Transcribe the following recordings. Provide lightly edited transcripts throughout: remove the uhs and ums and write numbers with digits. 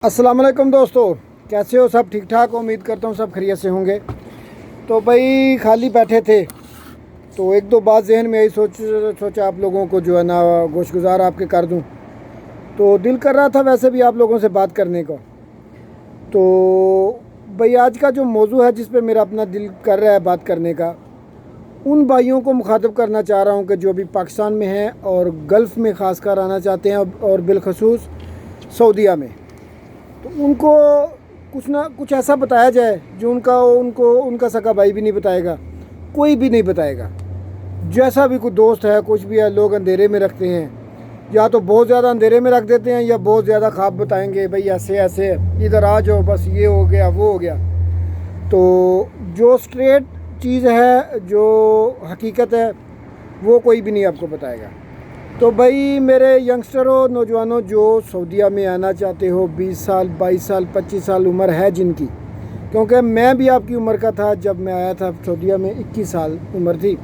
अस्सलाम वालेकुम दोस्तों, कैसे हो? सब ठीक ठाक? उम्मीद करता हूँ सब खैरियत से होंगे। तो भाई खाली बैठे थे तो एक दो बात जहन में आई, सोचा आप लोगों को जो है ना गोशगुजार आपके कर दूँ। तो दिल कर रहा था वैसे भी आप लोगों से बात करने का। तो भाई आज का जो मौजू है जिस पे मेरा अपना दिल कर रहा है बात करने का, उन भाइयों को मुखातब करना चाह रहा हूँ कि जो भी पाकिस्तान में हैं और गल्फ़ में ख़ास कर आना चाहते हैं और बिलखसूस सऊदीया में। तो उनको कुछ ना कुछ ऐसा बताया जाए जो उनका सगा भाई भी नहीं बताएगा, कोई भी नहीं बताएगा। जैसा भी कोई दोस्त है कुछ भी है, लोग अंधेरे में रखते हैं, या तो बहुत ज़्यादा अंधेरे में रख देते हैं या बहुत ज़्यादा ख्वाब बताएंगे, भाई ऐसे ऐसे इधर आ जाओ, बस ये हो गया वो हो गया। तो जो स्ट्रेट चीज़ है, जो हकीकत है, वो कोई भी नहीं आपको बताएगा। तो भाई मेरे यंगस्टरों, नौजवानों जो सऊदीया में आना चाहते हो, 20 साल 22 साल 25 साल उम्र है जिनकी, क्योंकि मैं भी आपकी उम्र का था जब मैं आया था सऊदीया में, 21 साल उम्र थी,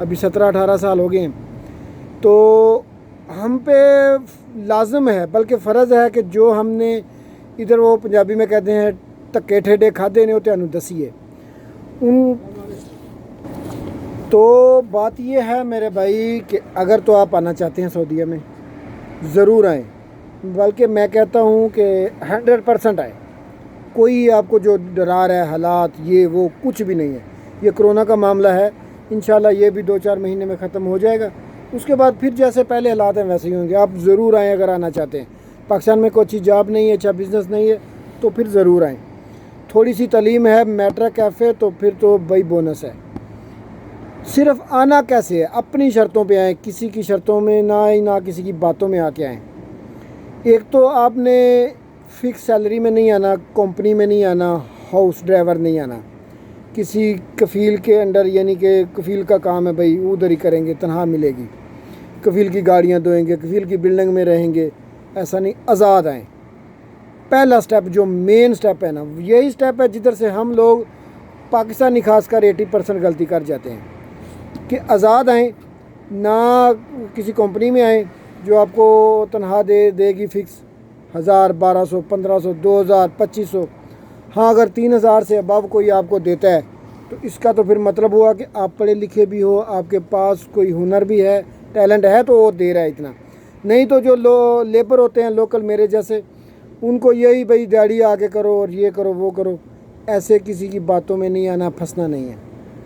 अभी 17-18 साल हो गए हैं। तो हम पे लाजम है बल्कि फ़र्ज़ है कि जो हमने इधर, वो पंजाबी में कहते हैं धक्के ठेडे खाधे ने, वो तुहानू दसीए। उन तो बात ये है मेरे भाई कि अगर तो आप आना चाहते हैं सऊदीया में, ज़रूर आएँ, बल्कि मैं कहता हूँ कि 100% आए। कोई आपको जो डरा रहा है हालात ये वो, कुछ भी नहीं है। ये कोरोना का मामला है, इंशाल्लाह ये भी 2-4 महीने में ख़त्म हो जाएगा। उसके बाद फिर जैसे पहले हालात हैं वैसे ही होंगे। आप ज़रूर आएँ अगर आना चाहते हैं। पाकिस्तान में कोई अच्छी जॉब नहीं है, अच्छा बिज़नेस नहीं है, तो फिर ज़रूर आएँ। थोड़ी सी तालीम है, मैट्रिक कैफ़े, तो फिर तो भाई बोनस है। सिर्फ आना कैसे है, अपनी शर्तों पे आएँ, किसी की शर्तों में ना आए, ना किसी की बातों में आके आएँ। एक तो आपने फ़िक्स सैलरी में नहीं आना, कंपनी में नहीं आना, हाउस ड्राइवर नहीं आना, किसी कफ़ील के अंडर, यानी कि कफ़ील का काम है भाई उधर ही करेंगे, तनख्वाह मिलेगी, कफ़ील की गाड़ियाँ धोएंगे, कफ़ील की बिल्डिंग में रहेंगे, ऐसा नहीं। आज़ाद आएँ। पहला स्टेप, जो मेन स्टेप है ना, यही स्टेप है जिधर से हम लोग पाकिस्तानी खासकर 80% गलती कर जाते हैं कि आज़ाद आएँ। ना किसी कंपनी में आएँ जो आपको तनख्वाह देगी फ़िक्स 1000, 1200, 1500, 2000, 2500। हाँ, अगर 3000 से अबव कोई आपको देता है तो इसका तो फिर मतलब हुआ कि आप पढ़े लिखे भी हो, आपके पास कोई हुनर भी है, टैलेंट है, तो वो दे रहा है इतना। नहीं तो जो लेबर होते हैं लोकल मेरे जैसे, उनको यही भाई दिहाड़ी आके करो और ये करो वो करो। ऐसे किसी की बातों में नहीं आना, फंसना नहीं है।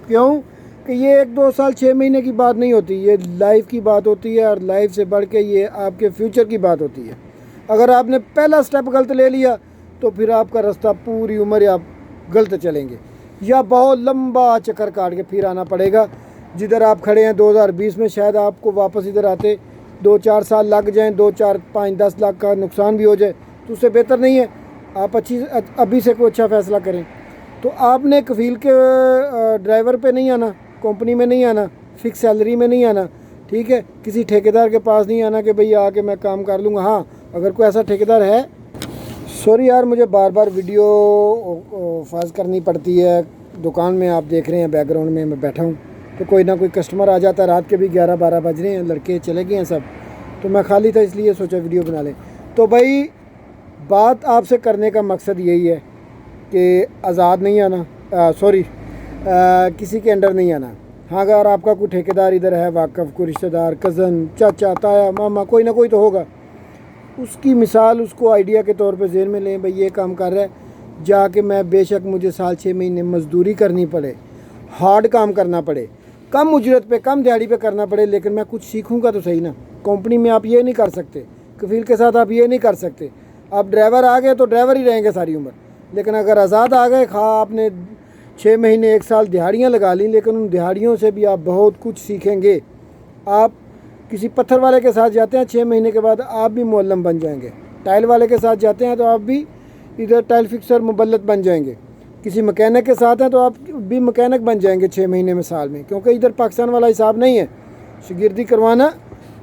क्यों कि ये 1-2 साल 6 महीने की बात नहीं होती, ये लाइफ की बात होती है, और लाइफ से बढ़ के ये आपके फ्यूचर की बात होती है। अगर आपने पहला स्टेप गलत ले लिया तो फिर आपका रास्ता पूरी उम्र आप गलत चलेंगे, या बहुत लंबा चक्कर काट के फिर आना पड़ेगा। जिधर आप खड़े हैं 2020 में, शायद आपको वापस इधर आते 2-4 साल लग जाएं, 2-4-5-10 लाख का नुकसान भी हो जाए, तो उससे बेहतर नहीं है आप अभी से कोई अच्छा फ़ैसला करें। तो आपने कफ़ील के ड्राइवर पे नहीं आना, कंपनी में नहीं आना, फ़िक्स सैलरी में नहीं आना, ठीक है। किसी ठेकेदार के पास नहीं आना कि भई आके मैं काम कर लूँगा। हाँ, अगर कोई ऐसा ठेकेदार है, सॉरी यार मुझे बार बार वीडियो फाज करनी पड़ती है। दुकान में आप देख रहे हैं बैकग्राउंड में मैं बैठा हूँ, तो कोई ना कोई कस्टमर आ जाता है। रात के भी 11-12 बज रहे हैं, लड़के चले गए हैं सब, तो मैं खाली था इसलिए सोचा वीडियो बना लें। तो भाई बात आपसे करने का मकसद यही है कि आज़ाद नहीं आना, किसी के अंडर नहीं आना। हाँ, अगर आपका कोई ठेकेदार इधर है, वाकफ़, कोई रिश्तेदार, कज़न, चाचा, ताया, मामा, कोई ना कोई तो होगा, उसकी मिसाल, उसको आइडिया के तौर पे ज़हन में लें। भाई ये काम कर रहा है, जाके मैं बेशक मुझे साल 6 महीने मज़दूरी करनी पड़े, हार्ड काम करना पड़े, कम उजरत पे, कम दिहाड़ी पे करना पड़े, लेकिन मैं कुछ सीखूंगा तो सही ना। कंपनी में आप ये नहीं कर सकते, कफ़ील के साथ आप ये नहीं कर सकते। आप ड्राइवर आ गए तो ड्राइवर ही रहेंगे सारी उम्र, लेकिन अगर आज़ाद आ गए, आपने 6 महीने 1 साल दिहाड़ियाँ लगा ली, लेकिन उन दिहाड़ियों से भी आप बहुत कुछ सीखेंगे। आप किसी पत्थर वाले के साथ जाते हैं, 6 महीने के बाद आप भी मुअल्लम बन जाएंगे। टाइल वाले के साथ जाते हैं तो आप भी इधर टाइल फिक्सर मुबल्लत बन जाएंगे। किसी मकैनिक के साथ हैं तो आप भी मकैनिक बन जाएंगे 6 महीने में, साल में, क्योंकि इधर पाकिस्तान वाला हिसाब नहीं है। शागिर्दी करवाना,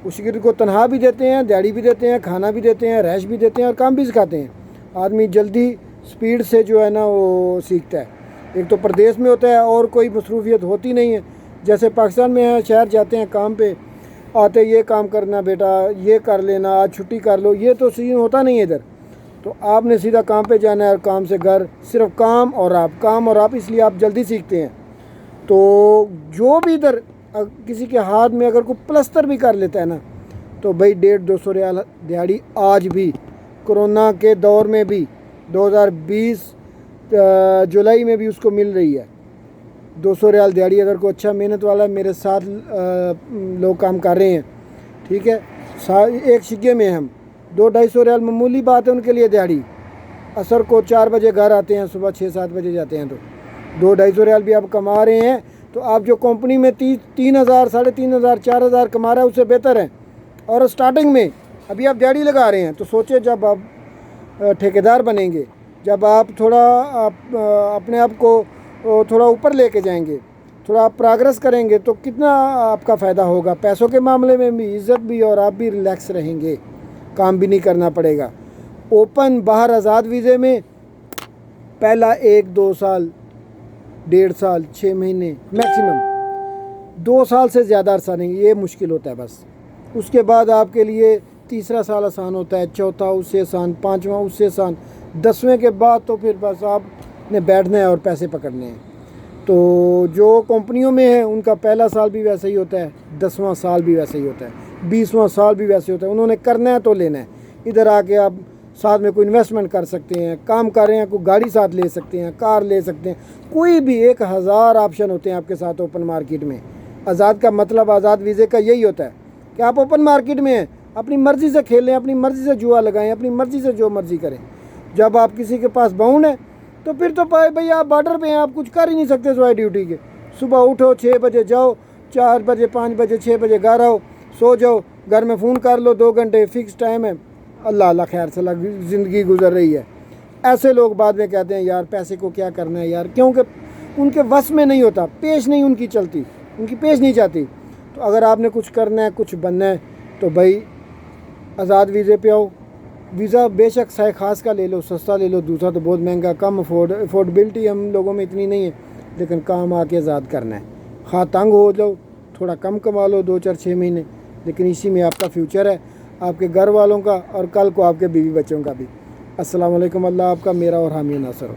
उस शागिर्द को तनख्वाह भी देते हैं, दिहाड़ी भी देते हैं, खाना भी देते हैं, रैश भी देते हैं और काम भी सिखाते हैं। आदमी जल्दी स्पीड से जो है ना वो सीखता है। एक तो प्रदेश में होता है और कोई मसरूफियत होती नहीं है, जैसे पाकिस्तान में है, शहर जाते हैं काम पे, आते ये काम करना बेटा, ये कर लेना, आज छुट्टी कर लो, ये तो सीन होता नहीं है इधर। تو آپ نے سیدھا کام پہ جانا ہے اور کام سے گھر، صرف کام اور آپ، اس لیے آپ جلدی سیکھتے ہیں۔ تو جو بھی ادھر کسی کے ہاتھ میں اگر کوئی پلستر بھی کر لیتا ہے نا، تو بھائی 150-200 ریال دیہڑی آج بھی کرونا کے دور میں بھی 2020 جولائی میں بھی اس کو مل رہی ہے 200 ریال دیہڑی۔ اگر کوئی اچھا محنت والا میرے ساتھ لوگ کام کر رہے ہیں، ٹھیک ہے، ایک شگے میں ہم 200-250 ریال معمولی بات ہے ان کے لیے دیہڑی۔ عصر کو 4 بجے گھر آتے ہیں، صبح 6-7 بجے جاتے ہیں، تو 200-250 ریال بھی آپ کما رہے ہیں۔ تو آپ جو کمپنی میں 3,000 3,500 4,000 کما رہے ہیں اس سے بہتر ہے۔ اور سٹارٹنگ میں ابھی آپ دیہڑی لگا رہے ہیں، تو سوچیں جب آپ ٹھیکیدار بنیں گے، جب آپ تھوڑا اپنے آپ کو تھوڑا اوپر لے کے جائیں گے، تھوڑا آپ پروگریس کریں گے، تو کتنا آپ کا فائدہ ہوگا، پیسوں کے معاملے میں بھی، عزت بھی، اور آپ بھی ریلیکس رہیں گے، کام بھی نہیں کرنا پڑے گا۔ اوپن باہر آزاد ویزے میں پہلا 1-2 سال، 1.5 سال، 6 مہینے میکسیمم، 2 سال سے زیادہ عرصہ نہیں، یہ مشکل ہوتا ہے بس۔ اس کے بعد آپ کے لیے تیسرا سال آسان ہوتا ہے، چوتھا اس سے آسان، 5واں اس سے آسان، 10ویں کے بعد تو پھر بس آپ نے بیٹھنا ہے اور پیسے پکڑنے ہیں۔ تو جو کمپنیوں میں ہے ان کا پہلا سال بھی ویسا ہی ہوتا ہے، 10واں سال بھی ویسا ہی ہوتا ہے، 20واں سال بھی ویسے ہوتا ہے۔ انہوں نے کرنا ہے تو لینا ہے۔ ادھر آ کے آپ ساتھ میں کوئی انویسٹمنٹ کر سکتے ہیں، کام کر رہے ہیں، کوئی گاڑی ساتھ لے سکتے ہیں، کار لے سکتے ہیں، کوئی بھی 1000 آپشن ہوتے ہیں آپ کے ساتھ اوپن مارکیٹ میں۔ آزاد کا مطلب آزاد ویزے کا یہی ہوتا ہے کہ آپ اوپن مارکیٹ میں ہیں، اپنی مرضی سے کھیلیں، اپنی مرضی سے جوا لگائیں، اپنی مرضی سے جو مرضی کریں۔ جب آپ کسی کے پاس باؤنڈ ہے تو پھر تو بھائی آپ بارڈر پہ ہیں، آپ کچھ کر ہی نہیں سکتے سوائے ڈیوٹی کے۔ صبح اٹھو 6 بجے جاؤ، 4 بجے 5 بجے 6 بجے گھر آؤ، سو جاؤ، گھر میں فون کر لو، 2 گھنٹے فکس ٹائم ہے، اللہ خیر سے زندگی گزر رہی ہے۔ ایسے لوگ بعد میں کہتے ہیں یار پیسے کو کیا کرنا ہے یار، کیونکہ ان کے وس میں نہیں ہوتا، پیش نہیں ان کی چلتی، ان کی پیش نہیں چاہتی۔ تو اگر آپ نے کچھ کرنا ہے، کچھ بننا ہے، تو بھائی آزاد ویزے پہ آؤ۔ ویزا بے شک سائے خاص کا لے لو، سستا لے لو، دوسرا تو بہت مہنگا، کم افورڈیبلٹی ہم لوگوں میں اتنی نہیں ہے، لیکن کام آ کے آزاد کرنا ہے۔ خواہ تنگ ہو جاؤ، تھوڑا کم کما لو، 2-4-6 مہینے، لیکن اسی میں آپ کا فیوچر ہے، آپ کے گھر والوں کا، اور کل کو آپ کے بیوی بچوں کا بھی۔ السلام علیکم، اللہ آپ کا، میرا اور حامی ناصر ہو۔